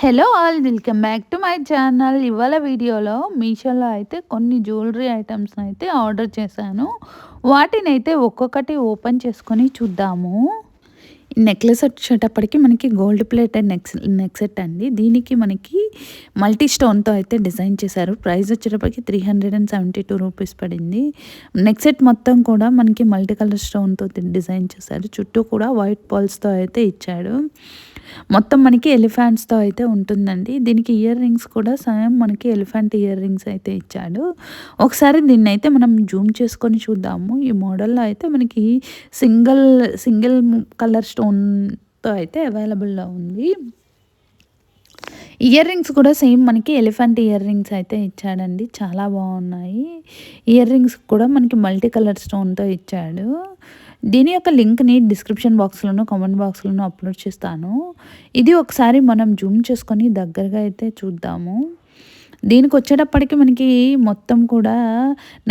Hello all welcome back to my channel. ఇవాళ వీడియోలో మీషోలో అయితే కొన్ని జ్యువెలరీ ఐటమ్స్ని అయితే ఆర్డర్ చేశాను. వాటినైతే ఒక్కొక్కటి ఓపెన్ చేసుకొని చూద్దాము. నెక్లెస్ వచ్చేటప్పటికి మనకి గోల్డ్ ప్లేటెడ్ నెక్ సెట్ అండి. దీనికి మనకి మల్టీ స్టోన్తో అయితే డిజైన్ చేశారు. ప్రైస్ వచ్చేటప్పటికి 372 రూపీస్ పడింది. నెక్ సెట్ మొత్తం కూడా మనకి మల్టీ కలర్ స్టోన్తో డిజైన్ చేశారు. చుట్టూ కూడా వైట్ పర్ల్స్తో అయితే ఇచ్చాడు. మొత్తం మనకి ఎలిఫెంట్స్తో అయితే ఉంటుందండి. దీనికి ఇయర్ రింగ్స్ కూడా సేమ్ మనకి ఎలిఫెంట్ ఇయర్ రింగ్స్ అయితే ఇచ్చాడు. ఒకసారి దీన్ని అయితే మనం జూమ్ చేసుకొని చూద్దాము. ఈ మోడల్లో అయితే మనకి సింగిల్ కలర్ స్టోన్తో అయితే అవైలబుల్లో ఉంది. ఇయర్ రింగ్స్ కూడా సేమ్ మనకి ఎలిఫెంట్ ఇయర్ రింగ్స్ అయితే ఇచ్చాడండి. చాలా బాగున్నాయి. ఇయర్ రింగ్స్ కూడా మనకి మల్టీ కలర్ స్టోన్తో ఇచ్చాడు. దీని యొక్క లింక్ని డిస్క్రిప్షన్ బాక్స్లోనూ కామెంట్ బాక్స్లోనూ అప్లోడ్ చేస్తాను. ఇది ఒకసారి మనం జూమ్ చేసుకొని దగ్గరగా అయితే చూద్దాము. దీనికి వచ్చేటప్పటికి మనకి మొత్తం కూడా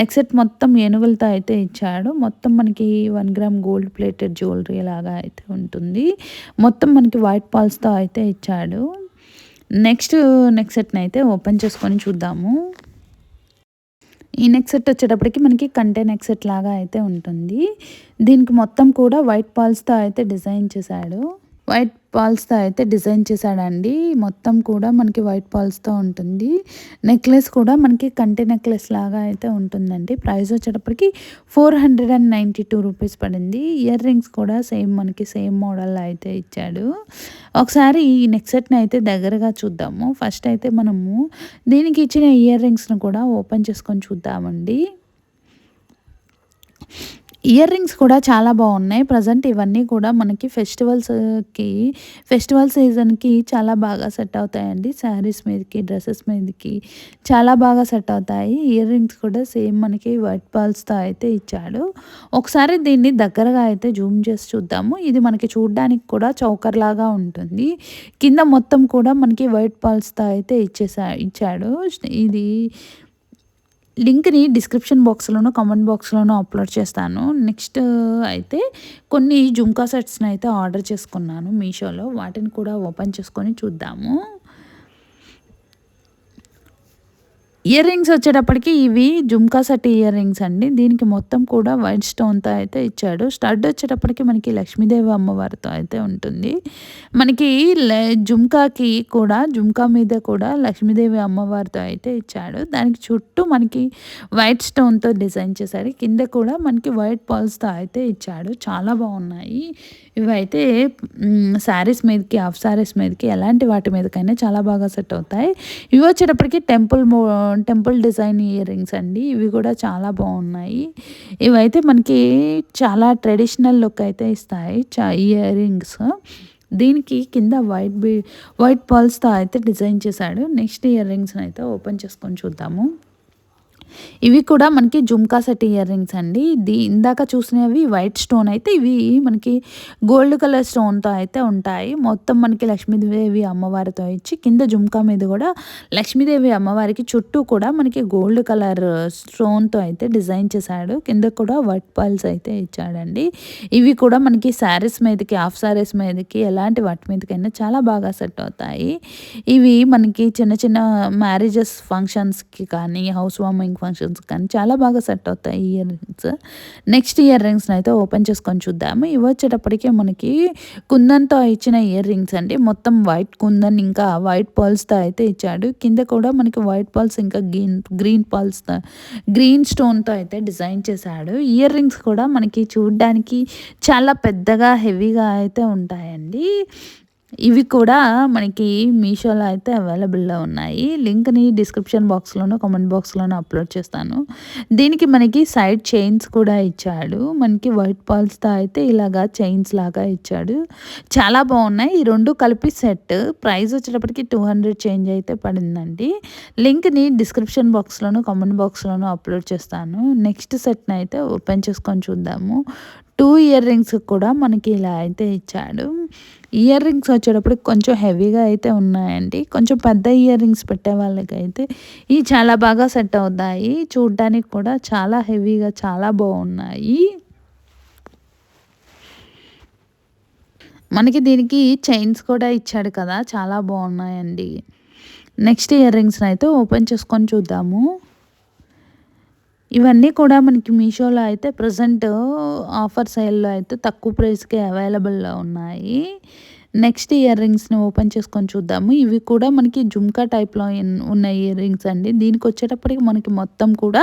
నెక్ సెట్ మొత్తం ఏనుగులతో అయితే ఇచ్చాడు. మొత్తం మనకి 1 గ్రామ్ గోల్డ్ ప్లేటెడ్ జ్యువెలరీ లాగా అయితే ఉంటుంది. మొత్తం మనకి వైట్ పాల్స్తో అయితే ఇచ్చాడు. నెక్స్ట్ నెక్ సెట్ని అయితే ఓపెన్ చేసుకొని చూద్దాము. ఈ నెక్ సెట్ వచ్చేటప్పటికి మనకి కంటే నెక్ సెట్ లాగా అయితే ఉంటుంది. దీనికి మొత్తం కూడా వైట్ పాల్స్తో అయితే డిజైన్ చేశాడు. చేశాడండి. మొత్తం కూడా మనకి వైట్ పాల్స్తో ఉంటుంది. నెక్లెస్ కూడా మనకి కంటి నెక్లెస్ లాగా అయితే ఉంటుందండి. ప్రైస్ వచ్చేటప్పటికి 492 రూపీస్ పడింది. ఇయర్ రింగ్స్ కూడా మనకి సేమ్ మోడల్ అయితే ఇచ్చాడు. ఒకసారి ఈ నెక్ సెట్ని అయితే దగ్గరగా చూద్దాము. ఫస్ట్ అయితే మనము దీనికి ఇచ్చిన ఇయర్ రింగ్స్ను కూడా ఓపెన్ చేసుకొని చూద్దామండి. ఇయర్ రింగ్స్ కూడా చాలా బాగున్నాయి. ప్రజెంట్ ఇవన్నీ కూడా మనకి ఫెస్టివల్ సీజన్కి చాలా బాగా సెట్ అవుతాయండి. శారీస్ మీదకి, డ్రెస్సెస్ మీదకి చాలా బాగా సెట్ అవుతాయి. ఇయర్ రింగ్స్ కూడా సేమ్ మనకి వైట్ పర్ల్స్తో అయితే ఇచ్చాడు. ఒకసారి దీన్ని దగ్గరగా అయితే జూమ్ చేసి చూద్దాము. ఇది మనకి చూడడానికి కూడా చౌకర్ లాగా ఉంటుంది. కింద మొత్తం కూడా మనకి వైట్ పర్ల్స్తో అయితే ఇచ్చాడు. ఇది లింక్ని డిస్క్రిప్షన్ బాక్స్లోనూ కామెంట్ బాక్స్లోనూ అప్లోడ్ చేస్తాను. నెక్స్ట్ అయితే కొన్ని జుంకా సెట్స్ని అయితే ఆర్డర్ చేసుకున్నాను మీషోలో. వాటిని కూడా ఓపెన్ చేసుకొని చూద్దాము. ఇయర్ రింగ్స్ వచ్చేటప్పటికి ఇవి జుమ్కా సెట్ ఇయర్ రింగ్స్ అండి. దీనికి మొత్తం కూడా వైట్ స్టోన్తో అయితే ఇచ్చాడు. స్టడ్ వచ్చేటప్పటికి మనకి లక్ష్మీదేవి అమ్మవారితో అయితే ఉంటుంది. మనకి జుమ్కా మీద కూడా లక్ష్మీదేవి అమ్మవారితో అయితే ఇచ్చాడు. దానికి చుట్టూ మనకి వైట్ స్టోన్తో డిజైన్ చేశాడు. కింద కూడా మనకి వైట్ పర్ల్స్తో అయితే ఇచ్చాడు. చాలా బాగున్నాయి. ఇవైతే శారీస్ మీదకి, హాఫ్ శారీస్ మీదకి, ఎలాంటి వాటి మీదకైనా చాలా బాగా సెట్ అవుతాయి. ఇవి వచ్చేటప్పటికి టెంపుల్ డిజైన్ ఇయర్ రింగ్స్ అండి. ఇవి కూడా చాలా బాగున్నాయి. ఇవైతే మనకి చాలా ట్రెడిషనల్ లుక్ అయితే ఇస్తాయి ఇయర్ రింగ్స్. దీనికి కింద వైట్ పర్ల్స్తో అయితే డిజైన్ చేశాడు. నెక్స్ట్ ఇయర్ రింగ్స్ని అయితే ఓపెన్ చేసుకొని చూద్దాము. ఇవి కూడా మనకి జుమ్కా సెట్ ఇయర్ రింగ్స్ అండి. ఇందాక చూసినవి వైట్ స్టోన్ అయితే ఇవి మనకి గోల్డ్ కలర్ స్టోన్తో అయితే ఉంటాయి. మొత్తం మనకి లక్ష్మీదేవి అమ్మవారితో ఇచ్చి కింద జుమ్కా మీద కూడా లక్ష్మీదేవి అమ్మవారికి చుట్టూ కూడా మనకి గోల్డ్ కలర్ స్టోన్తో అయితే డిజైన్ చేశాడు. కింద కూడా వైట్ పర్ల్స్ అయితే ఇచ్చాడండి. ఇవి కూడా మనకి శారీస్ మీదకి, హాఫ్ శారీస్ మీదకి, ఎలాంటి వాటి మీదకైనా చాలా బాగా సెట్ అవుతాయి. ఇవి మనకి చిన్న చిన్న మ్యారేజెస్ ఫంక్షన్స్కి కానీ, హౌస్ వార్మింగ్ ఫంక్షన్స్ కానీ చాలా బాగా సెట్ అవుతాయి ఇయర్ రింగ్స్. నెక్స్ట్ ఇయర్ రింగ్స్ని అయితే ఓపెన్ చేసుకొని చూద్దాము. ఇవి వచ్చేటప్పటికి మనకి కుందన్తో ఇచ్చిన ఇయర్ రింగ్స్ అండి. మొత్తం వైట్ కుందన్ ఇంకా వైట్ పర్ల్స్తో అయితే ఇచ్చాడు. కింద కూడా మనకి వైట్ పర్ల్స్ ఇంకా గ్రీన్ స్టోన్తో అయితే డిజైన్ చేశాడు. ఇయర్ రింగ్స్ కూడా మనకి చూడడానికి చాలా పెద్దగా హెవీగా అయితే ఉంటాయండి. ఇవి కూడా మనకి మీషోలో అయితే అవైలబుల్లో ఉన్నాయి. లింక్ని డిస్క్రిప్షన్ బాక్స్లోనూ కామెంట్ బాక్స్లోనూ అప్లోడ్ చేస్తాను. దీనికి మనకి సైడ్ చైన్స్ కూడా ఇచ్చాడు. మనకి వైట్ పర్ల్స్తో అయితే ఇలాగా చైన్స్ లాగా ఇచ్చాడు. చాలా బాగున్నాయి. ఈ రెండు కలిపి సెట్ ప్రైస్ వచ్చేటప్పటికి 200 చేంజ్ అయితే పడిందండి. లింక్ని డిస్క్రిప్షన్ బాక్స్లోనూ కామెంట్ బాక్స్లోనూ అప్లోడ్ చేస్తాను. నెక్స్ట్ సెట్ని అయితే ఓపెన్ చేసుకొని చూద్దాము. 2 ఇయర్ రింగ్స్ కూడా మనకి ఇలా అయితే ఇచ్చాడు. ఇయర్ రింగ్స్ వచ్చేటప్పటికి కొంచెం హెవీగా అయితే ఉన్నాయండి. కొంచెం పెద్ద ఇయర్ రింగ్స్ పెట్టే వాళ్ళకైతే ఇవి చాలా బాగా సెట్ అవుతాయి. చూడ్డానికి కూడా చాలా హెవీగా చాలా బాగున్నాయి. మనకి దీనికి చైన్స్ కూడా ఇచ్చాడు కదా! చాలా బావున్నాయండి. నెక్స్ట్ ఇయర్ రింగ్స్‌నయితే ఓపెన్ చేసుకొని చూద్దాము. ఇవన్నీ కూడా మనకి మీషోలో అయితే ప్రెజెంట్ ఆఫర్ సేల్‌లో అయితే తక్కువ ప్రైస్‌కే అవైలబుల్‌లో ఉన్నాయి. నెక్స్ట్ ఇయర్ రింగ్స్‌ని ఓపెన్ చేసుకొని చూద్దాము. ఇవి కూడా మనకి జుమ్కా టైప్‌లో ఉన్న ఇయర్ రింగ్స్ అండి. దీనికొచ్చేటప్పటికి మనకి మొత్తం కూడా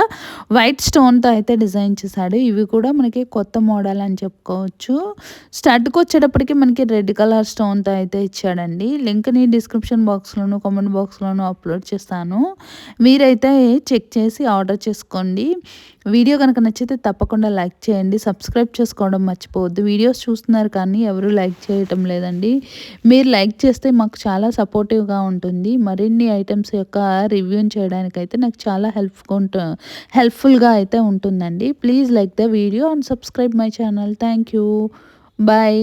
వైట్ స్టోన్‌తో అయితే డిజైన్ చేశాడు. ఇవి కూడా మనకి కొత్త మోడల్ అని చెప్పుకోవచ్చు. స్టడ్‌కొచ్చేటప్పటికి మనకి రెడ్ కలర్ స్టోన్‌తో అయితే ఇచ్చాడండి. లింక్‌ని డిస్క్రిప్షన్ బాక్స్‌లోను, కామెంట్ బాక్స్‌లోను అప్‌లోడ్ చేస్తాను. మీరైతే చెక్ చేసి ఆర్డర్ చేసుకోండి. వీడియో గనక నచ్చితే తప్పకుండా లైక్ చేయండి. సబ్స్క్రైబ్ చేసుకోవడం మర్చిపోవద్దు. వీడియోస్ చూస్తున్నారు కానీ ఎవరు లైక్ చేయటం లేదండి. మీరు లైక్ చేస్తే మాకు చాలా సపోర్టివ్‌గా ఉంటుంది. మరిన్ని ఐటెమ్స్ యొక్క రివ్యూని చేయడానికైతే నాకు చాలా హెల్ప్‌ఫుల్‌గా అయితే ఉంటుందండి. Please like the video and subscribe my channel. Thank you. Bye.